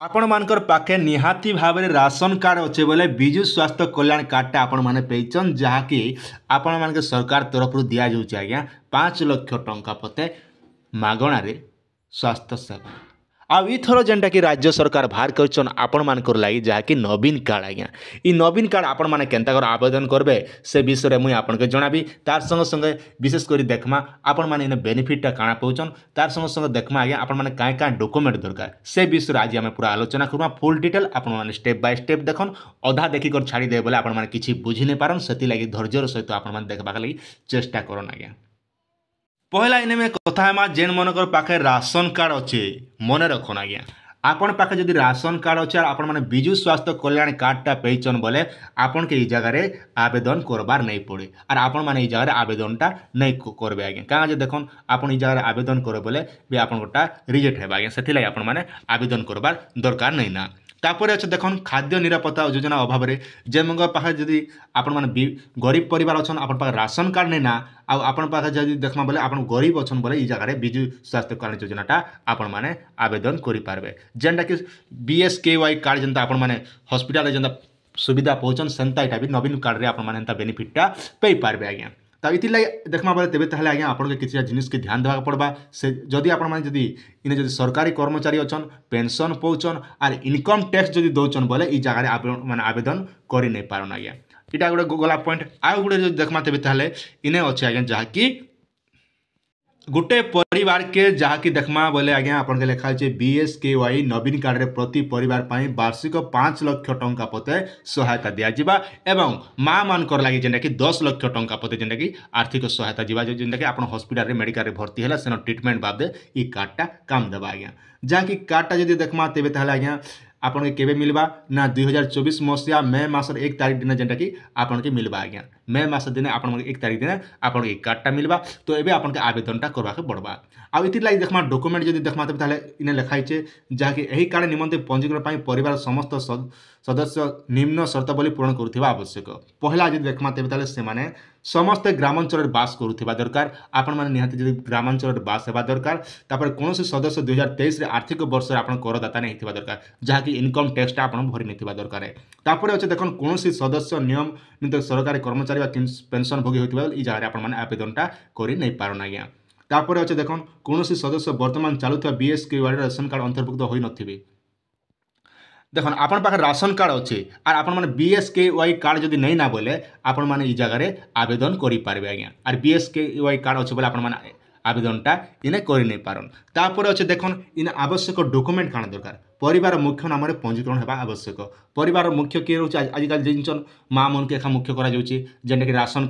आपण मानकर पाखे निहाती भाव में राशन कार्ड अच्छे बोले विजु स्वास्थ्य कल्याण कार्डटा आपण मैंने पेचन जहाँकि आपण मान सरकार तरफ दि जाऊँच आज्ञा 5 लाख टंका पते मागणार स्वास्थ्य सेवा आईथर जेनटा कि राज्य सरकार बाहर कर आपण मानकर लगी जहाँकि नवीन कार्ड आज्ञा ई नवीन कार्ड आपण मैंने केन्ता कर आवेदन करबे से विषय में मुझे आपन के जनाबी तार संगे संगे विशेषकर देखमा आपण मैंने इन बेनिफिटा काଣା पाउछन तार संगे संगे देखमा आज्ञा आपण मैंने क्या क्या डॉक्यूमेंट दरकार से विषय आज आम पूरा आलोचना करमा फुल डिटेल आपण मैंने स्टेप बाय स्टेप देखन अधा देखिक छाड़ी दे बोले आपण मैंने किसी बुझी नहीं पारन से लगी धैर्यर सहित आपण मैंने देखा लगी चेष्टा करन आज्ञा पहला इन में कथा है जेन मनकर पाखे राशन कार्ड अच्छे मन रखन आज्ञा आपण पाखे जदि राशन कार्ड अच्छे आपण मैंने विजु स्वास्थ्य कल्याण कार्डटा पेचन बोले आपण के जगार आवेदन करबार नहीं पड़े और आपण मैंने जगार आवेदनटा नहीं करबे आज्ञा क्या देखन आपण जगार आवेदन करे बोले भी आपनटा रिजेक्ट है आज्ञा से आपण मैंने आवेदन करबार दरकार नहीं ना तापर अच्छे देखन खाद्य निरापत्ता योजना अभाव में जेम पाखे जदि आपण मैंने गरीब परिवार अच्छन आपण पाखे राशन कार्ड नहीं ना आपण पाखे जदि देखमा बोले आपण गरीब अच्छन बोले ई जगह विजु स्वास्थ्य कल्याण योजनाटा आपण मैंने आवेदन करें जेनटा कि BSKY कार्ड जनता आपण मैंने हॉस्पिटल जनता सुविधा पहुँचन सेंता यहाँ भी नवीन कार्ड आपण मैंने बेनिफिटा पे पारे आज्ञा तो ये देखमा बोले तेज ताल आज्ञा आपन के किसी जिनिस के ध्यान देवा पड़वा से जदि आपण मैंने जदि इन जदि सरकारी कर्मचारी अच्छन पेंशन पाउछन और इनकम टैक्स जदि दौन बोले ई जगह मैंने आवेदन कर नहीं पारन आज्ञा इटा गोटे गला पॉइंट आउ गोटे जो देखमा तेज ताल इने अच्छे आज्ञा जहाँकि गोटे परिवार के जहाँकि देखमा बोले आज्ञा आपन के लिखा है BSKY नवीन कार्ड रे प्रति परिवार पाई वार्षिक 5 लाख टंका पते सहायता दिया एवं माँ मानकर लगी जेनटा कि 10 लाख टंका पते जेनटा कि आर्थिक सहायता जीवा जेनटा कि आपन हॉस्पिटल रे मेडिकल रे भर्ती है सेन ट्रिटमेंट बाबदे ई कार्डटा काम देवा आज्ञा जहाँकि कार्डटा जदि देखमा तेबे ताले आज्ञा आपन के केबे मिलबा ना 2024 मसीहा मे मासर 1 तारीख दिन जेनटा कि आपन के मिलबा आज्ञा मे मास दिन आपन 1 तारीख दिन आपन के कार्डटा मिलबा तो एबे आपन के आवेदनटा करबा के पड़बा आ इति लागि देखमा डॉक्यूमेंट जदि देखमा तबे ताले इने लिखाइ छे जहाँकि एही कार्ड निमंते पंजीकरण पाई परिवार समस्त सदस्य निम्न शर्तावली पूर्ण करुथिबा आवश्यक पहला जदि देखमा तबे ताले से माने समस्त ग्रामांचल बास करुथिबा दरकार आपण माने निहाती जदि ग्रामांचल बास हेबा दरकार तापर कोनोसी सदस्य 2023 रे आर्थिक वर्ष रे आपण करदाता नै हिथिबा दरकार जहाँकि इनकम टैक्सटा आपण भरि नथिबा दरकार तापर अछि देखन कोनोसी सदस्य नियमित सरकारी कर्मचारी वा पेंशन भोगी होइथिबा ई जगह आपण माने आवेदनटा करि नै पारन आज्ञा तापर अछि देखन कोनोसी सदस्य वर्तमान चालुथिबा BSKY राशन कार्ड अंतर्भुक्त होई नथिबे देखन आपण पाखे राशन कार्ड अच्छे और आपण मैंने BSKY कार्ड जदि नहीं ना बोले आपण मैंने ई जगह आवेदन करें आज्ञा और BSKY कार्ड अच्छे बोले आपण मैंने आवेदनटा इने कर नहीं पारन तापर अच्छे देखन इन आवश्यक डॉक्यूमेंट काण दरकार परिवार मुख्य नाम पंजीकरण होगा आवश्यक परिवार मुख्य किए रोचे आजिकल जिन माँ मन के एखा मुख्य करा जेनटा कि राशन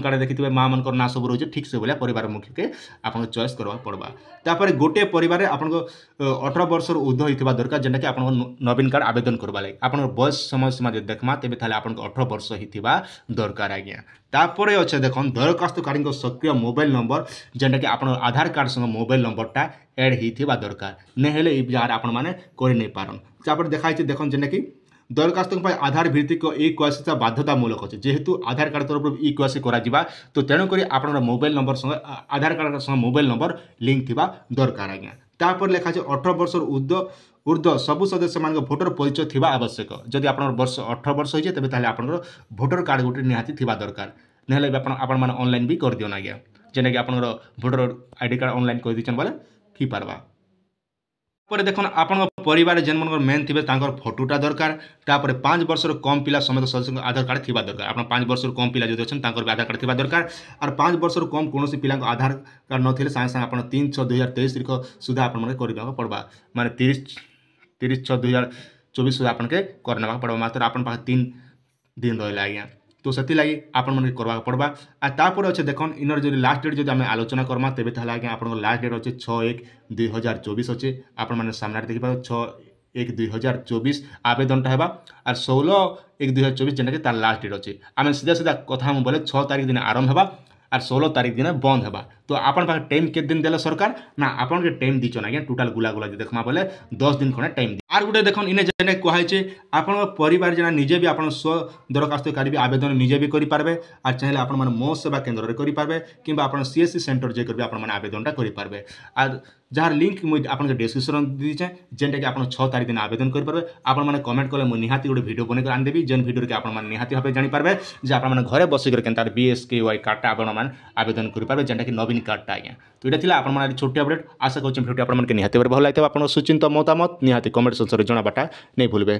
कार्ड देखिए माँ मन ना सब रोचे ठीक से बोले परिवार मुख्य के आपन चॉइस करवा पड़वा तापर गोटे परिवार आपन 18 वर्ष ऊर्ध्व होता दरकार जेनटा कि आपन नवीन कार्ड आवेदन करवा लगे आपन बयस समय सीमा जो देखमा तेबे थाले आपन 18 वर्ष होता दरकार आज्ञा तापर अच्छे देखन दरखास्तकारी सक्रिय मोबाइल नंबर जेनटा कि आपन आधार कार्ड संग मोबाइल नंबरटा एड होता दरकार नहीं ई जगह आपण मैंने कर नहीं पारन तापर देखाई देखन जेनटा कि दरखास्त आधार भित्तिक KYC बाध्यतामूलक अच्छे जेहेतु आधार कार्ड तरफ KYC करा तो तेणुक आप मोबाइल नंबर संग आधार कार्ड संग मोबाइल नंबर लिंक थिबा दरकार आज्ञा तापर लिखा 18 वर्ष ऊर्ध्व सबु सदस्य मान भोटर परिचय थिबा आवश्यक जदि आप वर्ष 18 वर्ष होइछे तबे ताले आपन भोटर कार्ड गोटे निहाती थिबा दरकार नहले आपण माने ऑनलाइन भी कर दियो आज्ञा जेने कि आपन भोटर आईडी कार्ड ऑनलाइन कर दिछन बोले थी पारबा पर देखन आपन परिवार जेन मन मेन थे फोटोटा दरकार तापर 5 वर्ष कम पिला समेत सदस्य आधार कार्ड थिबा दरकार आप 5 वर्ष कम पिला जो अच्छे आधार कार्ड थिबा दरकार और 5 वर्ष कम कौन पिला आधार कार्ड नथिले सागे सागे आप 3/6/2023 सुधा आपन करने पड़वा माने 30/6/2024 सुधा आपन के करने पड़वा मात्र आपन पास 3 दिन रहा आज्ञा तो से लगी आपण मन करवा पड़वा आ तापर अच्छे देखन इनर जो लास्ट डेट जो आम आलोचना करमा तेबे ताले आज्ञा आपण लास्ट डेट अच्छे 6/1/2024 अच्छे आपण मैंने सामने देखिए 6/1/2024 आवेदनटा होगा और 16/1/2024 जेनटा कि लास्ट डेट अच्छे आम सीधा सीधा कथा बोले 6 तारीख दिन आरंभ होगा और 16 तारीख दिन बंद होगा तो आपन पाखे टाइम केते दिन देले सरकार ना आपन के टाइम दीचन आज्ञा टोटाल गुला गुला देखमा बोले 10 दिन खने टाइम दी आर गुटे देखन इने जेने कहै छै आपन परिवार जना निजे भी आपन स्व दरखास्तकारी भी आवेदन निजे भी करि पारबे आ चाहेले आपन मन मो सेवा केंद्र रे करि पारबे किंबा आपन सीएससी सेंटर जे करबे आपन मन आवेदनटा करि पारबे आ जार लिंक मुझे आपन के डिस्क्रिप्शन दीचे जेनटा कि आपन 6 तारिख दिन आवेदन कर पारबे आपन माने कमेंट कले मु निहाती गोटे वीडियो बने कर आन देबी जेन वीडियो के आपन माने निहाती भाबे जानि पारबे जे आपन माने घरे बसी कर केनता बीएसकेवाई कार्डटा आपन माने आवेदन कर पारबे जेनटा कि नवीन कार्डटा आज्ञा तो एटा थिला आपन माने छोटी अपडेट आशा करछन वीडियो आपन माने के निहाती भल लागितबा आपन सुचिंत मतामत निहाती कमेंट सेक्शन रे जणाबाटा नै भूलबे।